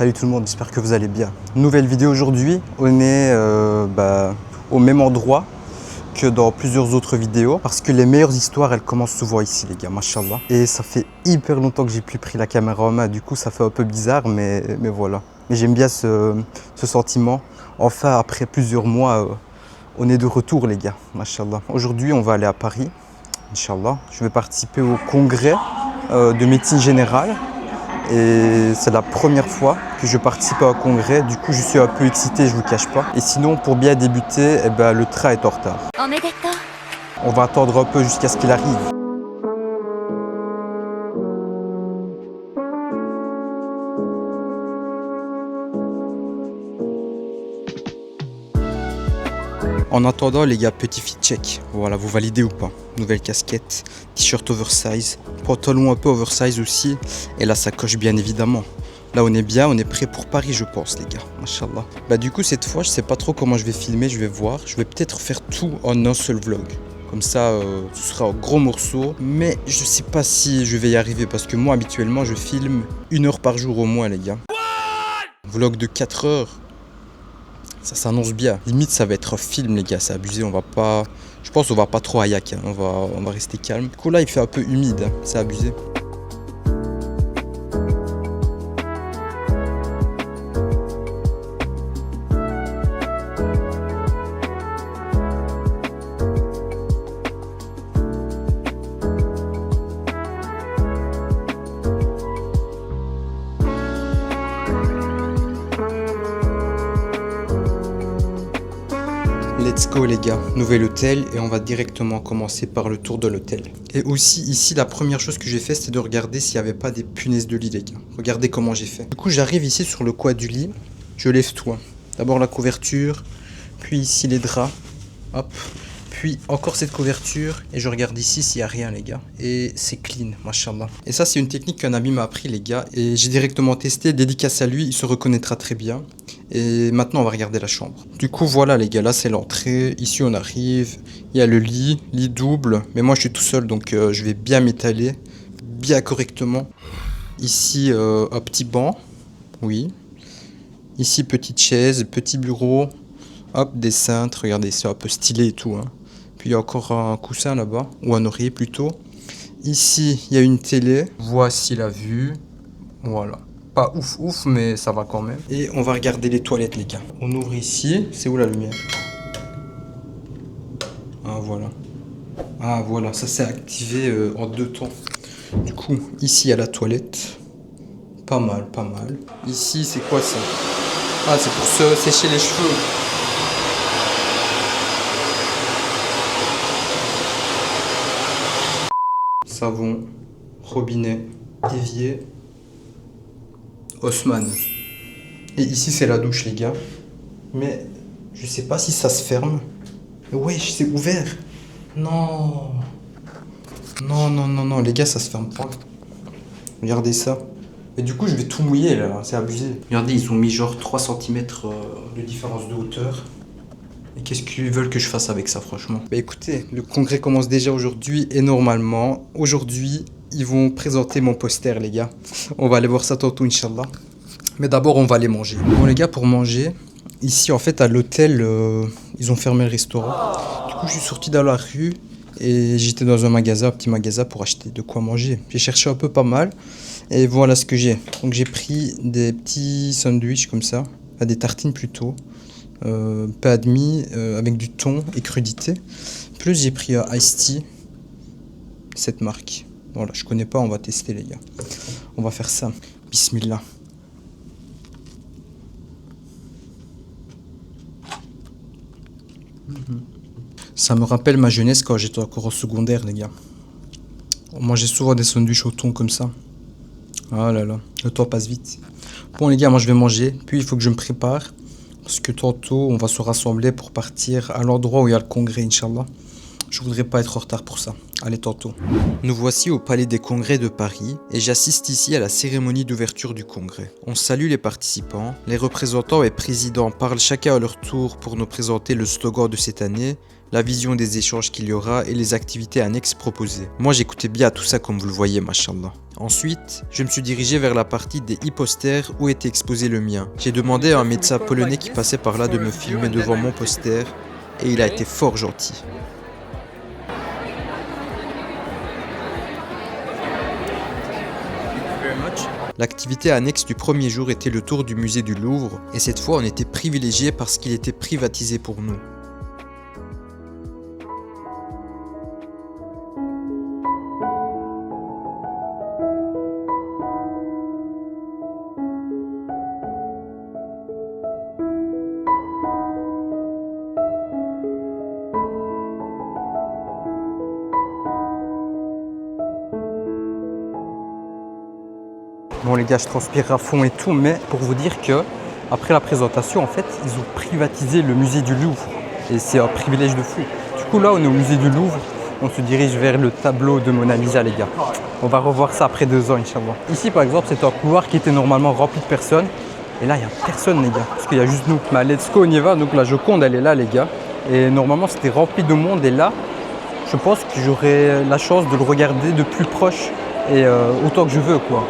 Salut tout le monde, j'espère que vous allez bien. Nouvelle vidéo aujourd'hui, on est au même endroit que dans plusieurs autres vidéos parce que les meilleures histoires elles commencent souvent ici les gars, machallah. Et ça fait hyper longtemps que j'ai plus pris la caméra en main, du coup ça fait un peu bizarre mais voilà. Mais j'aime bien ce sentiment. Enfin après plusieurs mois, on est de retour les gars, machallah. Aujourd'hui on va aller à Paris, Inch'Allah. Je vais participer au congrès de médecine générale. Et c'est la première fois que je participe à un congrès, du coup je suis un peu excité, je vous cache pas. Et sinon pour bien débuter, le train est en retard. On va attendre un peu jusqu'à ce qu'il arrive. En attendant les gars, petit fit check. Voilà, vous validez ou pas? Nouvelle casquette, t-shirt oversize, pantalon un peu oversize aussi. Et la sacoche bien évidemment. Là on est bien, on est prêt pour Paris je pense les gars, machallah. Du coup cette fois je sais pas trop comment je vais filmer, je vais voir. Je vais peut-être faire tout en un seul vlog. Comme ça ce sera un gros morceau. Mais je sais pas si je vais y arriver parce que moi habituellement je filme 1 heure par jour au moins les gars. Vlog de 4 heures. Ça s'annonce bien. Limite ça va être un film les gars, c'est abusé, on va pas... Je pense qu'on va pas trop à yak, hein. On va rester calme. Du coup là il fait un peu humide, hein. C'est abusé. Let's go les gars, nouvel hôtel et on va directement commencer par le tour de l'hôtel. Et aussi ici la première chose que j'ai fait c'était de regarder s'il n'y avait pas des punaises de lit les gars. Regardez comment j'ai fait. Du coup j'arrive ici sur le coin du lit, je lève tout. D'abord la couverture, puis ici les draps, hop. Puis encore cette couverture et je regarde ici s'il n'y a rien les gars. Et c'est clean, machallah. Et ça c'est une technique qu'un ami m'a appris les gars. Et j'ai directement testé, dédicace à lui, il se reconnaîtra très bien. Et maintenant on va regarder la chambre. Du coup voilà les gars, là c'est l'entrée. Ici on arrive, il y a le lit double. Mais moi je suis tout seul donc je vais bien m'étaler, bien correctement. Ici un petit banc, oui. Ici petite chaise, petit bureau. Hop, des cintres, regardez c'est un peu stylé et tout. Puis il y a encore un coussin là-bas, ou un oreiller plutôt. Ici, il y a une télé. Voici la vue. Voilà. Pas ouf, mais ça va quand même. Et on va regarder les toilettes, les gars. On ouvre ici. C'est où la lumière? Ah, voilà. Ah, voilà. Ça s'est activé en 2 temps. Du coup, ici, il y a la toilette. Pas mal. Ici, c'est quoi ça? Ah, c'est pour se sécher les cheveux. Savon, robinet, évier, Haussmann. Et ici c'est la douche les gars. Mais je sais pas si ça se ferme. Wesh, c'est ouvert. Non les gars, ça se ferme pas. Regardez ça. Et du coup je vais tout mouiller là, c'est abusé. Regardez, ils ont mis genre 3 cm de différence de hauteur. Et qu'est-ce qu'ils veulent que je fasse avec ça franchement? Écoutez, le congrès commence déjà aujourd'hui et normalement, aujourd'hui, ils vont présenter mon poster les gars. On va aller voir ça tantôt Inch'Allah. Mais d'abord, on va aller manger. Bon les gars, pour manger, ici en fait à l'hôtel, ils ont fermé le restaurant. Du coup, je suis sorti dans la rue et j'étais dans un petit magasin pour acheter de quoi manger. J'ai cherché un peu pas mal et voilà ce que j'ai. Donc j'ai pris des petits sandwichs comme ça, des tartines plutôt. Pain admis avec du thon et crudité. Plus j'ai pris un Ice Tea, cette marque. Voilà, je connais pas, on va tester les gars. On va faire ça. Bismillah. Ça me rappelle ma jeunesse quand j'étais encore au secondaire les gars. On mangeait souvent des sandwichs au thon comme ça. Ah là là, le temps passe vite. Bon les gars, moi je vais manger, puis il faut que je me prépare. Parce que tantôt, on va se rassembler pour partir à l'endroit où il y a le congrès, Inch'Allah. Je voudrais pas être en retard pour ça. Allez, tantôt. Nous voici au Palais des Congrès de Paris et j'assiste ici à la cérémonie d'ouverture du congrès. On salue les participants, les représentants et présidents parlent chacun à leur tour pour nous présenter le slogan de cette année, la vision des échanges qu'il y aura et les activités annexes proposées. Moi j'écoutais bien à tout ça comme vous le voyez, machallah. Ensuite, je me suis dirigé vers la partie des e-posters où était exposé le mien. J'ai demandé à un médecin polonais qui passait par là de me filmer devant mon poster et il a été fort gentil. L'activité annexe du premier jour était le tour du musée du Louvre et cette fois on était privilégié parce qu'il était privatisé pour nous. Bon les gars, je transpire à fond et tout, mais pour vous dire que après la présentation, en fait, ils ont privatisé le musée du Louvre. Et c'est un privilège de fou. Du coup là, on est au musée du Louvre, on se dirige vers le tableau de Mona Lisa les gars. On va revoir ça après 2 ans, Inch'Allah. Ici par exemple, c'est un couloir qui était normalement rempli de personnes. Et là, il n'y a personne les gars, parce qu'il y a juste nous. Mais let's go, on y va. Donc la Joconde, elle est là les gars. Et normalement, c'était rempli de monde. Et là, je pense que j'aurai la chance de le regarder de plus proche et autant que je veux quoi.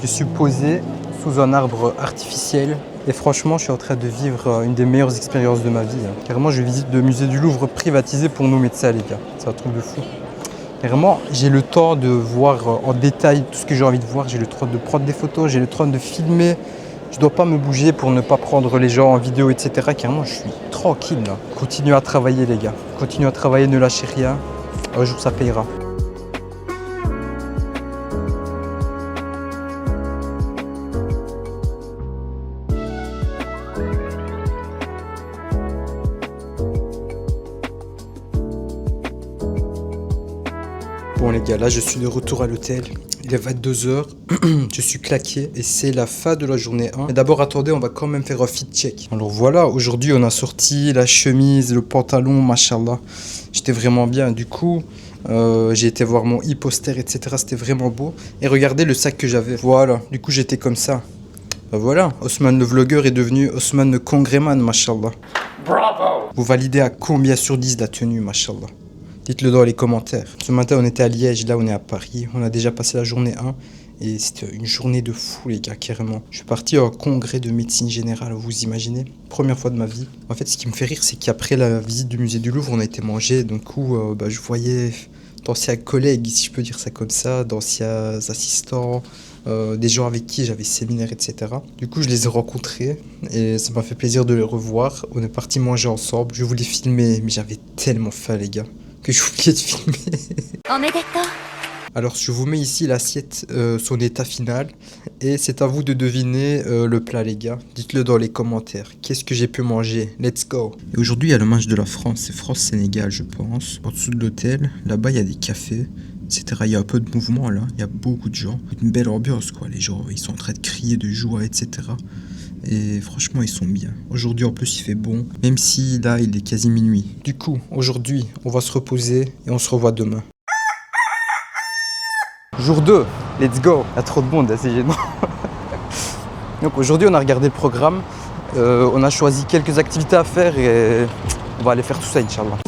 Je suis posé sous un arbre artificiel et franchement je suis en train de vivre une des meilleures expériences de ma vie. Carrément je visite le musée du Louvre privatisé pour nos médecins les gars, c'est un truc de fou. Vraiment j'ai le temps de voir en détail tout ce que j'ai envie de voir, j'ai le temps de prendre des photos, j'ai le temps de filmer. Je ne dois pas me bouger pour ne pas prendre les gens en vidéo etc. Carrément je suis tranquille là. Continuez à travailler les gars, continuez à travailler, ne lâchez rien, un jour ça payera. Bon les gars, là je suis de retour à l'hôtel, il est 22 h, je suis claqué et c'est la fin de la journée 1. Mais d'abord attendez, on va quand même faire un fit check. Alors voilà, aujourd'hui on a sorti la chemise, le pantalon, machallah. J'étais vraiment bien, du coup j'ai été voir mon e-poster etc, c'était vraiment beau. Et regardez le sac que j'avais, voilà, du coup j'étais comme ça. Ben voilà, Osman le vlogueur est devenu Osman le congressman, machallah. Bravo! Vous validez à combien sur 10 la tenue, machallah? Dites-le dans les commentaires. Ce matin, on était à Liège, là on est à Paris. On a déjà passé la journée 1 et c'était une journée de fou les gars, carrément. Je suis parti à un congrès de médecine générale, vous imaginez? Première fois de ma vie. En fait, ce qui me fait rire, c'est qu'après la visite du musée du Louvre, on a été manger. Du coup, je voyais d'anciens collègues, si je peux dire ça comme ça, d'anciens assistants, des gens avec qui j'avais séminaire, etc. Du coup, je les ai rencontrés et ça m'a fait plaisir de les revoir. On est parti manger ensemble. Je voulais filmer, mais j'avais tellement faim les gars que j'ai oublié de filmer. Alors je vous mets ici l'assiette, son état final, et c'est à vous de deviner le plat les gars. Dites-le dans les commentaires. Qu'est-ce que j'ai pu manger? Let's go. Et aujourd'hui il y a le match de la France, c'est France-Sénégal je pense. En dessous de l'hôtel, là-bas il y a des cafés, etc. Il y a un peu de mouvement là, il y a beaucoup de gens. Une belle ambiance quoi, les gens ils sont en train de crier de joie, etc. Et franchement ils sont bien. Aujourd'hui en plus il fait bon, même si là il est quasi minuit. Du coup aujourd'hui on va se reposer et on se revoit demain. Jour 2, let's go. Il y a trop de monde, c'est gênant. Donc aujourd'hui on a regardé le programme, on a choisi quelques activités à faire et on va aller faire tout ça Inch'Allah.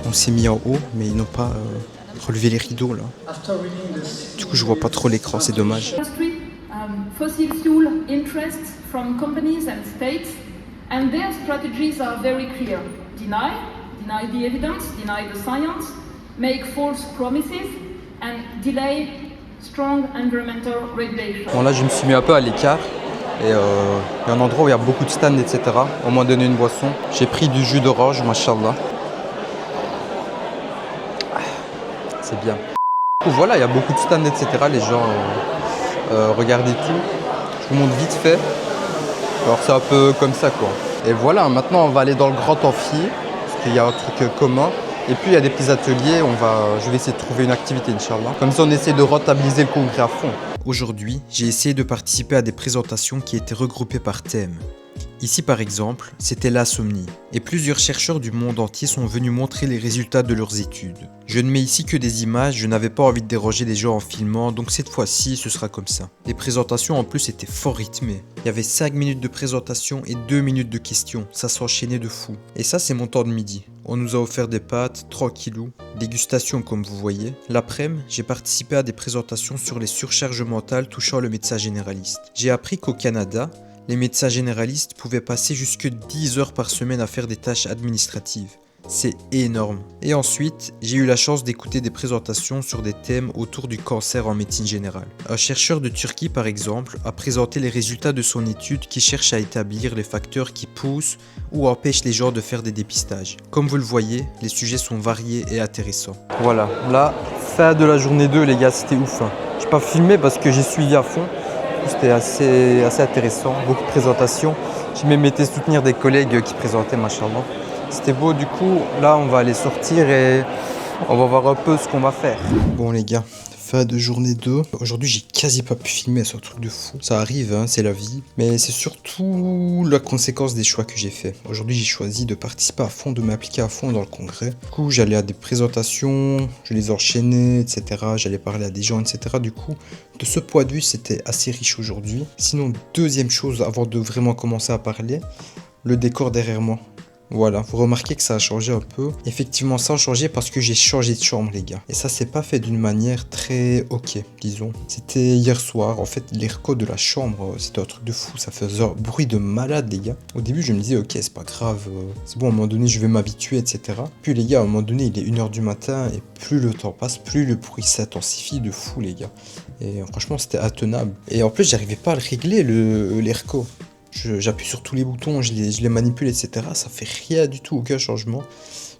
On s'est mis en haut, mais ils n'ont pas relevé les rideaux là. Du coup, je vois pas trop l'écran, c'est dommage. Fossil fuel interests from companies and states, and their strategies are very clear. Deny the evidence, deny the science, make false promises, and delay strong environmental regulation. Bon là, je me suis mis un peu à l'écart. Et il y a un endroit où il y a beaucoup de stands, etc. On m'a donné une boisson. J'ai pris du jus d'orange, machallah. C'est bien. Du coup, voilà, il y a beaucoup de stands, etc. Les gens regardez tout. Je vous montre vite fait. Alors c'est un peu comme ça quoi. Et voilà, maintenant on va aller dans le grand amphi. Parce qu'il y a un truc commun. Et puis il y a des petits ateliers. Je vais essayer de trouver une activité, Inch'Allah. Comme ça on essaie de rentabiliser le congrès à fond. Aujourd'hui, j'ai essayé de participer à des présentations qui étaient regroupées par thème. Ici par exemple, c'était l'insomnie, et plusieurs chercheurs du monde entier sont venus montrer les résultats de leurs études. Je ne mets ici que des images, je n'avais pas envie de déranger les gens en filmant, donc cette fois-ci ce sera comme ça. Les présentations en plus étaient fort rythmées. Il y avait 5 minutes de présentation et 2 minutes de questions, ça s'enchaînait de fou. Et ça c'est mon temps de midi. On nous a offert des pâtes, tranquillou, dégustation comme vous voyez. L'après-midi, j'ai participé à des présentations sur les surcharges mentales touchant le médecin généraliste. J'ai appris qu'au Canada, les médecins généralistes pouvaient passer jusque 10 heures par semaine à faire des tâches administratives. C'est énorme. Et ensuite, j'ai eu la chance d'écouter des présentations sur des thèmes autour du cancer en médecine générale. Un chercheur de Turquie, par exemple, a présenté les résultats de son étude qui cherche à établir les facteurs qui poussent ou empêchent les gens de faire des dépistages. Comme vous le voyez, les sujets sont variés et intéressants. Voilà, là, fin de la journée 2, les gars, c'était ouf. J'ai pas filmé parce que j'ai suivi à fond. C'était assez intéressant, beaucoup de présentations. J'ai même été soutenir des collègues qui présentaient, machallah. C'était beau, du coup, là on va aller sortir et on va voir un peu ce qu'on va faire. Bon les gars, fin de journée 2. Aujourd'hui j'ai quasi pas pu filmer, c'est un truc de fou. Ça arrive, hein, c'est la vie. Mais c'est surtout la conséquence des choix que j'ai fait. Aujourd'hui j'ai choisi de participer à fond, de m'impliquer à fond dans le congrès. Du coup j'allais à des présentations, je les enchaînais, etc. J'allais parler à des gens, etc. Du coup, de ce point de vue, c'était assez riche aujourd'hui. Sinon, deuxième chose, avant de vraiment commencer à parler, le décor derrière moi. Voilà, vous remarquez que ça a changé un peu. Effectivement, ça a changé parce que j'ai changé de chambre, les gars. Et ça, c'est pas fait d'une manière très ok, disons. C'était hier soir. En fait, l'airco de la chambre, c'était un truc de fou. Ça faisait un bruit de malade, les gars. Au début, je me disais, ok, c'est pas grave. C'est bon, à un moment donné, je vais m'habituer, etc. Puis, les gars, à un moment donné, il est 1h du matin. Et plus le temps passe, plus le bruit s'intensifie de fou, les gars. Et franchement, c'était intenable. Et en plus, j'arrivais pas à le régler, l'airco. J'appuie sur tous les boutons, je les manipule, etc. Ça fait rien du tout, aucun changement.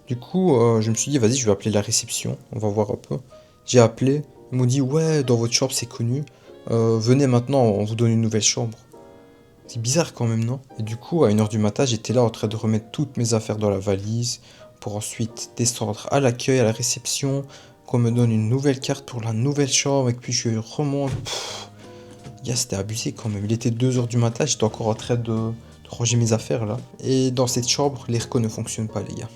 Du coup, je me suis dit, vas-y, je vais appeler la réception. On va voir un peu. J'ai appelé. Ils m'ont dit, ouais, dans votre chambre, c'est connu. Venez maintenant, on vous donne une nouvelle chambre. C'est bizarre quand même, non? Et du coup, à 1h du matin, j'étais là en train de remettre toutes mes affaires dans la valise. Pour ensuite descendre à l'accueil, à la réception. Qu'on me donne une nouvelle carte pour la nouvelle chambre. Et puis je remonte. C'était abusé quand même. Il était 2h du matin, j'étais encore en train de ranger mes affaires là. Et dans cette chambre, l'airco ne fonctionne pas, les gars.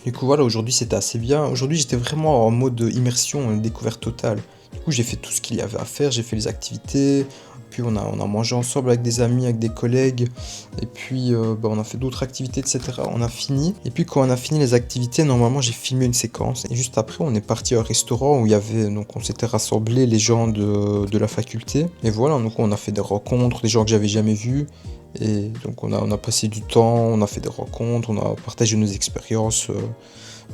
Du coup, voilà, aujourd'hui c'était assez bien. Aujourd'hui, j'étais vraiment en mode immersion, découverte totale. Du coup, j'ai fait tout ce qu'il y avait à faire, j'ai fait les activités. Puis on a mangé ensemble avec des amis, avec des collègues. Et puis on a fait d'autres activités, etc. On a fini. Et puis quand on a fini les activités, normalement j'ai filmé une séquence. Et juste après, on est parti à un restaurant où il y avait, donc on s'était rassemblés les gens de la faculté. Et voilà, donc on a fait des rencontres, des gens que j'avais jamais vus. Et donc on a passé du temps, on a fait des rencontres, on a partagé nos expériences,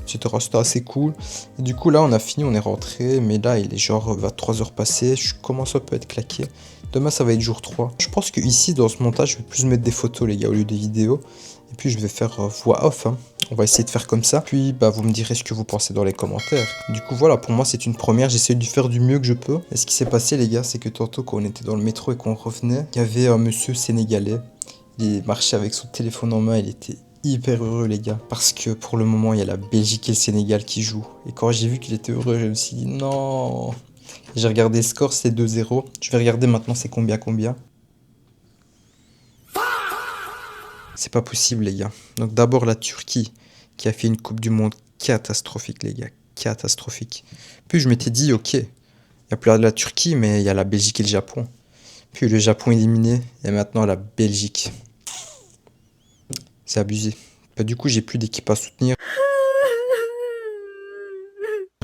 etc. C'était assez cool. Et du coup là on a fini, on est rentré. Mais là il est genre 23h passées, je commence un peu à être claqué. Demain ça va être jour 3. Je pense que ici dans ce montage je vais plus mettre des photos les gars au lieu des vidéos. Et puis je vais faire voix off, hein. On va essayer de faire comme ça. Puis vous me direz ce que vous pensez dans les commentaires. Du coup voilà, pour moi c'est une première. J'essaie de faire du mieux que je peux. Et ce qui s'est passé les gars, c'est que tantôt quand on était dans le métro et qu'on revenait, il y avait un monsieur sénégalais. Il marchait avec son téléphone en main, il était hyper heureux les gars. Parce que pour le moment il y a la Belgique et le Sénégal qui jouent. Et quand j'ai vu qu'il était heureux, je me suis dit non. J'ai regardé le score, c'est 2-0. Je vais regarder maintenant c'est combien. C'est pas possible les gars. Donc d'abord la Turquie qui a fait une coupe du monde catastrophique les gars. Catastrophique. Puis je m'étais dit ok, il n'y a plus la Turquie mais il y a la Belgique et le Japon. Puis le Japon éliminé et maintenant la Belgique. C'est abusé. Bah, du coup, j'ai plus d'équipe à soutenir.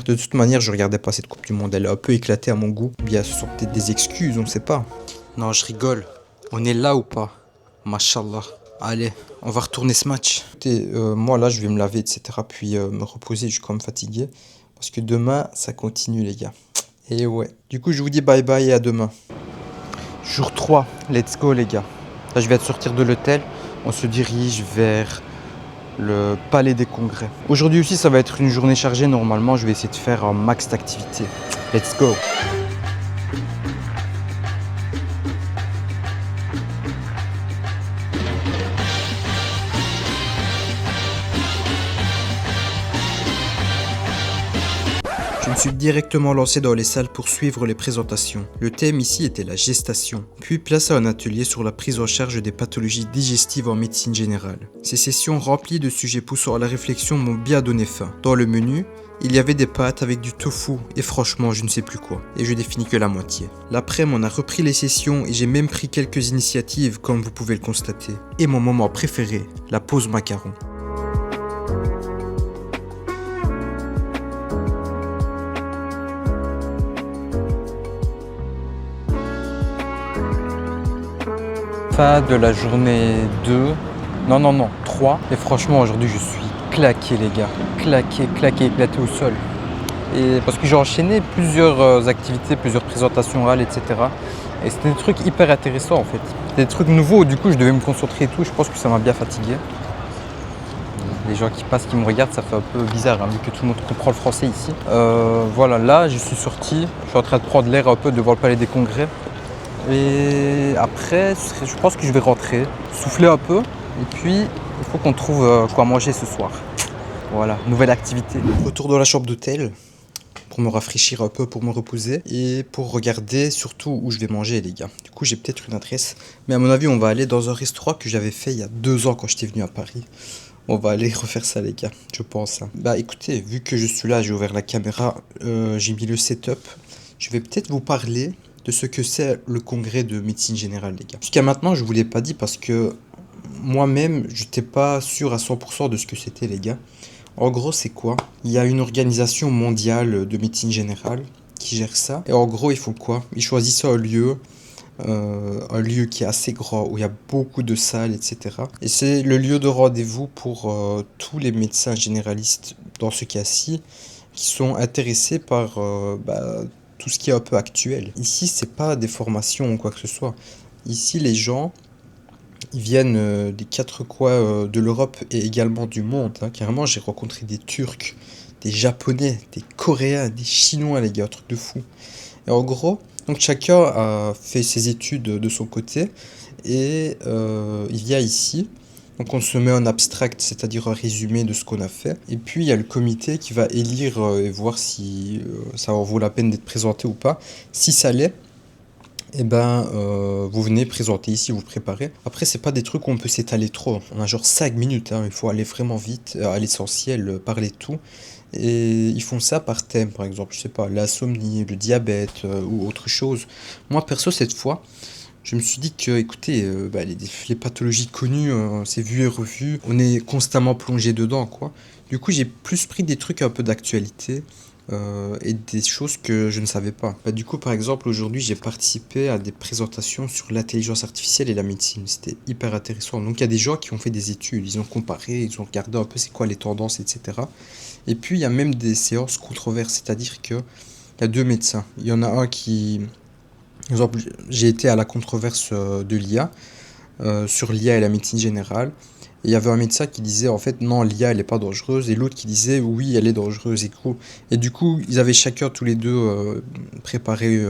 De toute manière, je regardais pas cette Coupe du Monde. Elle a un peu éclaté à mon goût. Ou bien ce sont peut-être des excuses, on sait pas. Non, je rigole. On est là ou pas? Mashallah. Allez, on va retourner ce match. Écoutez, moi là, je vais me laver, etc. Puis me reposer. Je suis quand même fatigué. Parce que demain, ça continue, les gars. Et ouais. Du coup, je vous dis bye bye et à demain. Jour 3. Let's go, les gars. Là, je viens de sortir de l'hôtel. On se dirige vers le Palais des Congrès. Aujourd'hui aussi, ça va être une journée chargée. Normalement, je vais essayer de faire un max d'activités. Let's go! Je me suis directement lancé dans les salles pour suivre les présentations. Le thème ici était la gestation, puis place à un atelier sur la prise en charge des pathologies digestives en médecine générale. Ces sessions remplies de sujets poussant à la réflexion m'ont bien donné faim. Dans le menu, il y avait des pâtes avec du tofu et franchement je ne sais plus quoi. Et je n'ai fini que la moitié. L'après-midi on a repris les sessions et j'ai même pris quelques initiatives comme vous pouvez le constater. Et mon moment préféré, la pause macaron. Fin de la journée 2, non, 3. Et franchement aujourd'hui je suis claqué les gars, claqué, éclaté au sol. Et parce que j'ai enchaîné plusieurs activités, plusieurs présentations orales, etc. Et c'était des trucs hyper intéressants en fait. Des trucs nouveaux, du coup je devais me concentrer et tout, je pense que ça m'a bien fatigué. Les gens qui passent, qui me regardent, ça fait un peu bizarre, hein, vu que tout le monde comprend le français ici. Voilà, là je suis sorti, je suis en train de prendre l'air un peu devant le Palais des Congrès. Et après, je pense que je vais rentrer, souffler un peu, et puis il faut qu'on trouve quoi manger ce soir. Voilà, nouvelle activité. Retour dans la chambre d'hôtel, pour me rafraîchir un peu, pour me reposer, et pour regarder surtout où je vais manger les gars. Du coup j'ai peut-être une adresse, mais à mon avis on va aller dans un restaurant que j'avais fait il y a 2 ans quand j'étais venu à Paris. On va aller refaire ça les gars, je pense. Bah écoutez, vu que je suis là, j'ai ouvert la caméra, j'ai mis le setup, je vais peut-être vous parler de ce que c'est le congrès de médecine générale les gars. Jusqu'à maintenant je vous l'ai pas dit parce que moi-même j'étais pas sûr à 100% de ce que c'était les gars. En gros c'est quoi? Il y a une organisation mondiale de médecine générale qui gère ça. Et en gros ils font quoi? Ils choisissent un lieu qui est assez grand, où il y a beaucoup de salles, etc. Et c'est le lieu de rendez-vous pour tous les médecins généralistes dans ce cas-ci qui sont intéressés par tout ce qui est un peu actuel. Ici, c'est pas des formations ou quoi que ce soit. Ici, les gens, ils viennent des 4 coins de l'Europe et également du monde. Hein. Carrément, j'ai rencontré des Turcs, des Japonais, des Coréens, des Chinois, les gars, un truc de fou. Et en gros, donc chacun a fait ses études de son côté et il vient ici. Donc on se met en abstract, c'est-à-dire un résumé de ce qu'on a fait. Et puis il y a le comité qui va élire et voir si ça en vaut la peine d'être présenté ou pas. Si ça l'est, eh ben, vous venez présenter ici, vous préparez. Après, c'est pas des trucs où on peut s'étaler trop. On a genre 5 minutes, hein. Il faut aller vraiment vite, à l'essentiel, parler de tout. Et ils font ça par thème, par exemple, je sais pas, l'insomnie, le diabète ou autre chose. Moi, perso, cette fois, je me suis dit que, écoutez, les pathologies connues, c'est vu et revu, on est constamment plongé dedans, quoi. Du coup, j'ai plus pris des trucs un peu d'actualité et des choses que je ne savais pas. Du coup, par exemple, aujourd'hui, j'ai participé à des présentations sur l'intelligence artificielle et la médecine. C'était hyper intéressant. Donc, il y a des gens qui ont fait des études, ils ont comparé, ils ont regardé un peu c'est quoi les tendances, etc. Et puis, il y a même des séances controverses, c'est-à-dire qu'il y a 2 médecins. Il y en a un qui... Par exemple, j'ai été à la controverse de l'IA, sur l'IA et la médecine générale. Et il y avait un médecin qui disait en fait non, l'IA elle n'est pas dangereuse, et l'autre qui disait oui, elle est dangereuse. Et du coup, ils avaient chacun tous les deux préparé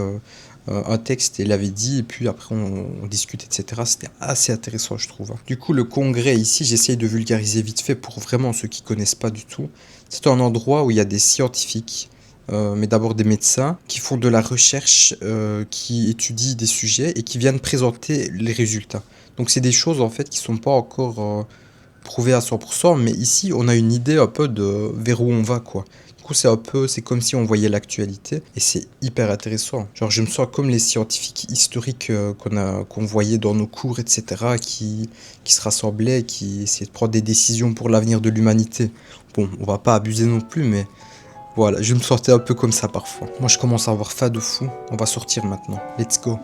un texte et l'avaient dit, et puis après on discute, etc. C'était assez intéressant, je trouve. Du coup, le congrès ici, j'essaye de vulgariser vite fait pour vraiment ceux qui connaissent pas du tout. C'est un endroit où il y a des scientifiques. Mais d'abord des médecins qui font de la recherche, qui étudient des sujets et qui viennent présenter les résultats. Donc c'est des choses en fait qui sont pas encore prouvées à 100%, mais ici on a une idée un peu de vers où on va quoi. Du coup, c'est comme si on voyait l'actualité et c'est hyper intéressant. Genre, je me sens comme les scientifiques historiques qu'on voyait dans nos cours, etc., qui se rassemblaient, qui essayaient de prendre des décisions pour l'avenir de l'humanité. Bon, on va pas abuser non plus, mais voilà, je me sentais un peu comme ça parfois. Moi, je commence à avoir faim de fou. On va sortir maintenant. Let's go.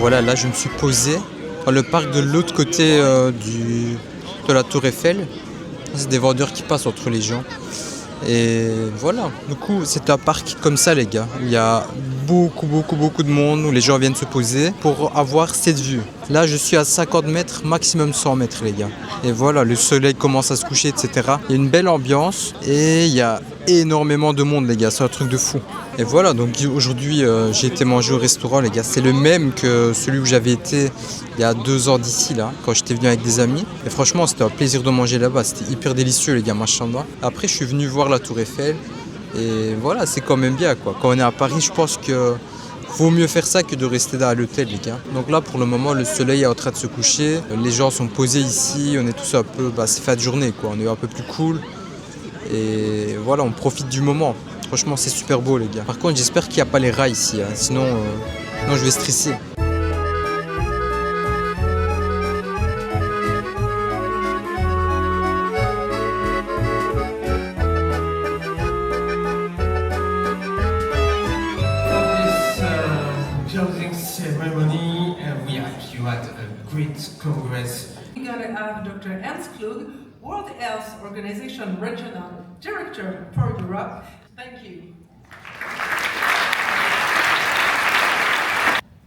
Voilà, là je me suis posé dans le parc de l'autre côté de la Tour Eiffel. C'est des vendeurs qui passent entre les gens. Et voilà, du coup c'est un parc comme ça les gars. Il y a beaucoup de monde où les gens viennent se poser pour avoir cette vue. Là je suis à 50 mètres, maximum 100 mètres les gars. Et voilà, le soleil commence à se coucher, etc. Il y a une belle ambiance et il y a énormément de monde les gars, c'est un truc de fou. Et voilà, donc aujourd'hui j'ai été manger au restaurant les gars. C'est le même que celui où j'avais été il y a 2 ans d'ici là, quand j'étais venu avec des amis. Et franchement c'était un plaisir de manger là-bas, c'était hyper délicieux les gars, machallah. Après je suis venu voir la Tour Eiffel et voilà, c'est quand même bien quoi. Quand on est à Paris, je pense que vaut mieux faire ça que de rester à l'hôtel les gars. Donc là pour le moment le soleil est en train de se coucher, les gens sont posés ici, on est tous un peu, c'est fin de journée quoi, on est un peu plus cool. Et voilà, on profite du moment. Franchement c'est super beau les gars. Par contre j'espère qu'il n'y a pas les rats ici, hein. Sinon je vais stresser. Closing ceremony, we have you at a great congress. We're going to have Dr. Ernst Klug, World Health Organization Regional Director for Europe. Thank you.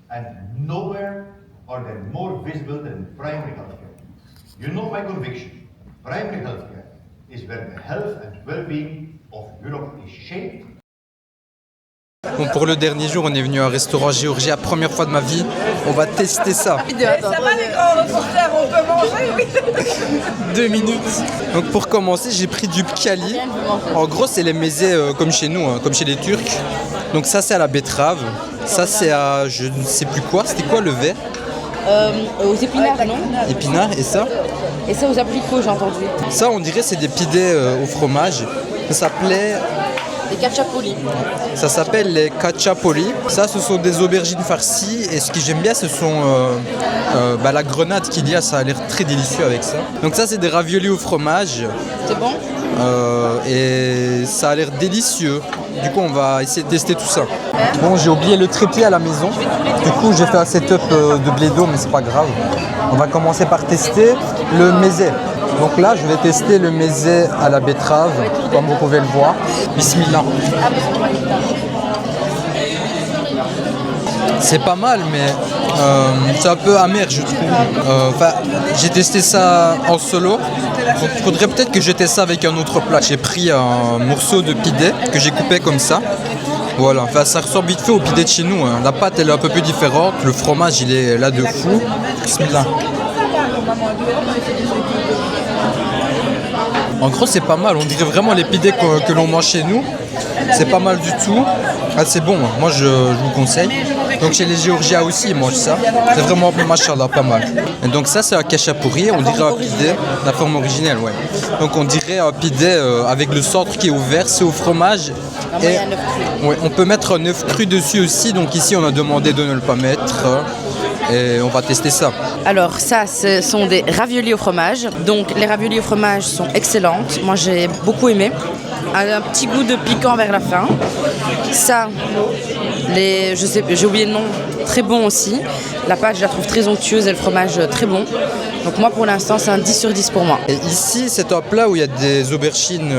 And nowhere are they more visible than in primary healthcare. You know my conviction. Primary healthcare is where the health and well-being of Europe is shaped. Bon, pour le dernier jour, on est venu à un restaurant géorgien, première fois de ma vie. On va tester ça. Ça va les grands reporters, on peut manger, oui. 2 minutes. Donc pour commencer, j'ai pris du pkali. En gros, c'est les mezes comme chez nous, hein, comme chez les Turcs. Donc ça, c'est à la betterave. Ça, c'est à je ne sais plus quoi. C'était quoi le vert? Aux épinards, non? Épinards, et ça? Et ça aux abricots, j'ai entendu. Ça, on dirait c'est des pidets au fromage. Ça s'appelait... Des cacciapoli. Ça s'appelle les cacciapoli. Ça, ce sont des aubergines farcies. Et ce que j'aime bien, ce sont la grenade qu'il y a. Ça a l'air très délicieux avec ça. Donc ça, c'est des raviolis au fromage. C'est bon? Et ça a l'air délicieux. Du coup, on va essayer de tester tout ça. Bon, j'ai oublié le trépied à la maison. Du coup, j'ai fait un setup de blédo, mais c'est pas grave. On va commencer par tester le mezé. Donc là, je vais tester le mezé à la betterave, comme vous pouvez le voir. Bismillah. C'est pas mal, mais c'est un peu amer, je trouve. J'ai testé ça en solo. Donc, il faudrait peut-être que je teste ça avec un autre plat. J'ai pris un morceau de pidé que j'ai coupé comme ça. Voilà, ça ressemble vite fait au pidé de chez nous, hein. La pâte, elle est un peu plus différente. Le fromage, il est là de fou. Bismillah. En gros, c'est pas mal. On dirait vraiment les pidés que l'on mange chez nous. C'est pas mal du tout. Ah, c'est bon. Moi, je vous conseille. Donc, chez les Géorgiens aussi, ils mangent ça. C'est vraiment, machallah, pas mal. Et donc, ça, c'est un cachapuri. On dirait un pidé. La forme originelle, ouais. Donc, on dirait un pidé avec le centre qui est ouvert. C'est au fromage. Et ouais, on peut mettre un œuf cru dessus aussi. Donc, ici, on a demandé de ne le pas mettre. Et on va tester ça. Alors ça, ce sont des raviolis au fromage. Donc les raviolis au fromage sont excellentes. Moi j'ai beaucoup aimé. Un petit goût de piquant vers la fin. Ça, j'ai oublié le nom, très bon aussi. La pâte, je la trouve très onctueuse et le fromage très bon. Donc moi pour l'instant, c'est un 10 sur 10 pour moi. Et ici, c'est un plat où il y a des aubergines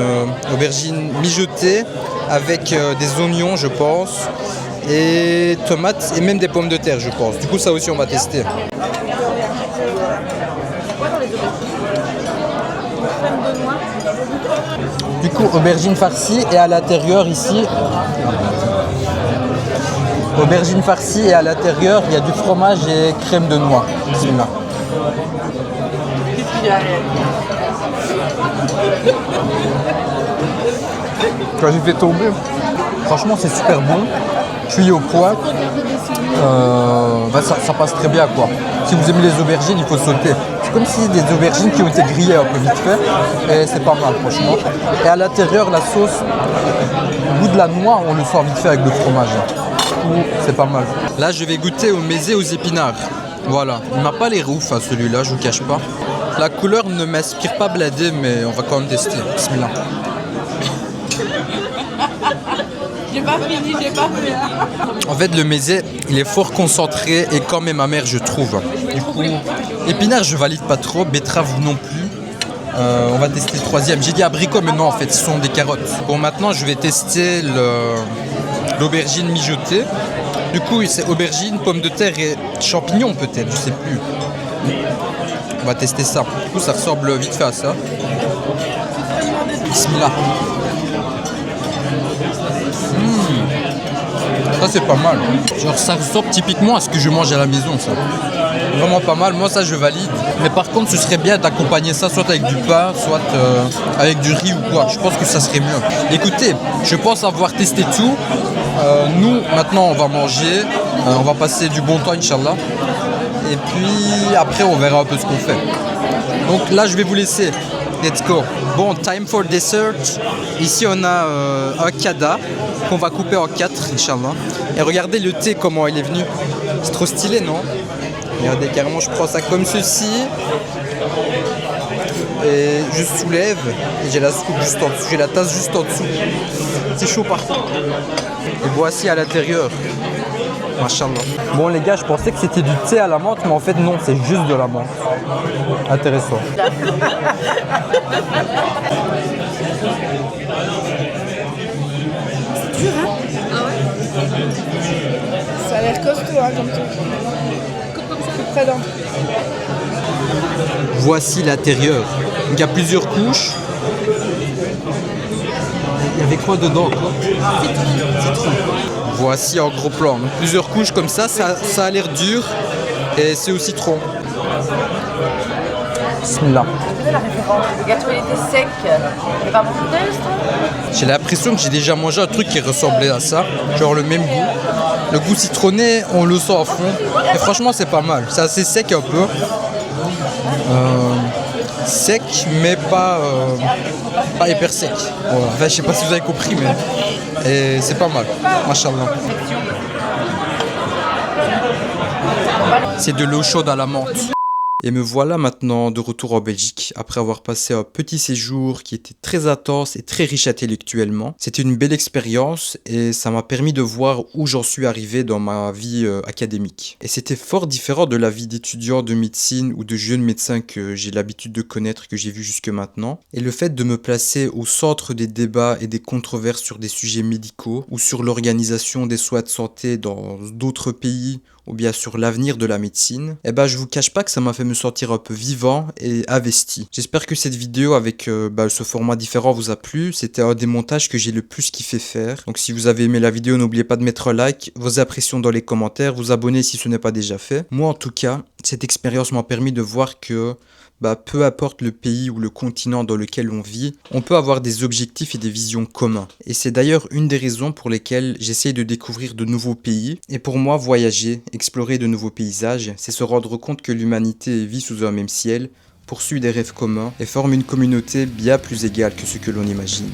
mijotées avec des oignons, je pense. Et tomates et même des pommes de terre, je pense. Du coup, ça aussi, on va tester. coup, aubergine farcie et à l'intérieur ici... Aubergine farcie et à l'intérieur, il y a du fromage et crème de noix. Bismillah. Quand j'ai fait tomber, franchement c'est super bon, cuit au pois, ça passe très bien quoi. Si vous aimez les aubergines, il faut sauter. C'est comme si des aubergines qui ont été grillées un peu vite fait, et c'est pas mal franchement. Et à l'intérieur, la sauce, au goût de la noix, on le sent vite fait avec le fromage. C'est pas mal. Là je vais goûter au mésé aux épinards. Voilà, il m'a pas les roufs celui-là, je vous cache pas. La couleur ne m'inspire pas bladé, mais on va quand même tester. Bismillah. J'ai pas fini. En fait, le mésé, il est fort concentré et quand même amer, je trouve. Du coup, épinards, je valide pas trop, betterave non plus. On va tester le troisième. J'ai dit abricot, mais non, en fait, ce sont des carottes. Bon, maintenant, je vais tester l'aubergine mijotée. Du coup, c'est aubergine, pommes de terre et champignons peut-être, je sais plus. On va tester ça. Du coup, ça ressemble vite fait à ça. Bismillah. Ça c'est pas mal. Genre ça ressemble typiquement à ce que je mange à la maison ça. Vraiment pas mal, moi ça je valide. Mais par contre ce serait bien d'accompagner ça soit avec du pain, soit avec du riz ou quoi. Je pense que ça serait mieux. Écoutez, je pense avoir testé tout. Nous maintenant on va manger, on va passer du bon temps Inch'Allah. Et puis après on verra un peu ce qu'on fait. Donc là je vais vous laisser. Let's go. Bon, time for dessert. Ici, on a un kada qu'on va couper en 4, Inch'Allah. Et regardez le thé, comment il est venu. C'est trop stylé, non? Regardez, carrément, je prends ça comme ceci. Et je soulève. Et j'ai la scoop juste en dessous. J'ai la tasse juste en dessous. C'est chaud partout. Et voici à l'intérieur. Machallah. Bon les gars, je pensais que c'était du thé à la menthe, mais en fait non, c'est juste de la menthe. Intéressant. C'est dur, hein? Ah ouais? Ça a l'air costaud, hein, comme truc. Comme ça. C'est près d'un. Voici l'intérieur. Il y a plusieurs couches. Il y avait quoi dedans quoi? Citron. Voici en gros plan. Donc, plusieurs couches comme ça a l'air dur et c'est au citron. Bismillah. La référence, le gâteau il était sec. Il va beaucoup de J'ai l'impression que j'ai déjà mangé un truc qui ressemblait à ça, genre le même goût. Le goût citronné, on le sent à fond. Et franchement, c'est pas mal. C'est assez sec un peu. Sec, mais pas hyper sec. Voilà. Enfin, je sais pas si vous avez compris, mais et c'est pas mal. Machallah. C'est de l'eau chaude à la menthe. Et me voilà maintenant de retour en Belgique, après avoir passé un petit séjour qui était très intense et très riche intellectuellement. C'était une belle expérience et ça m'a permis de voir où j'en suis arrivé dans ma vie académique. Et c'était fort différent de la vie d'étudiant de médecine ou de jeune médecin que j'ai l'habitude de connaître, que j'ai vu jusque maintenant. Et le fait de me placer au centre des débats et des controverses sur des sujets médicaux ou sur l'organisation des soins de santé dans d'autres pays ou bien sur l'avenir de la médecine, eh ben je vous cache pas que ça m'a fait me sentir un peu vivant et investi. J'espère que cette vidéo avec ce format différent vous a plu. C'était un des montages que j'ai le plus kiffé faire. Donc si vous avez aimé la vidéo, n'oubliez pas de mettre un like, vos impressions dans les commentaires, vous abonner si ce n'est pas déjà fait. Moi en tout cas, cette expérience m'a permis de voir que peu importe le pays ou le continent dans lequel on vit, on peut avoir des objectifs et des visions communs. Et c'est d'ailleurs une des raisons pour lesquelles j'essaye de découvrir de nouveaux pays. Et pour moi, voyager, explorer de nouveaux paysages, c'est se rendre compte que l'humanité vit sous un même ciel, poursuit des rêves communs et forme une communauté bien plus égale que ce que l'on imagine.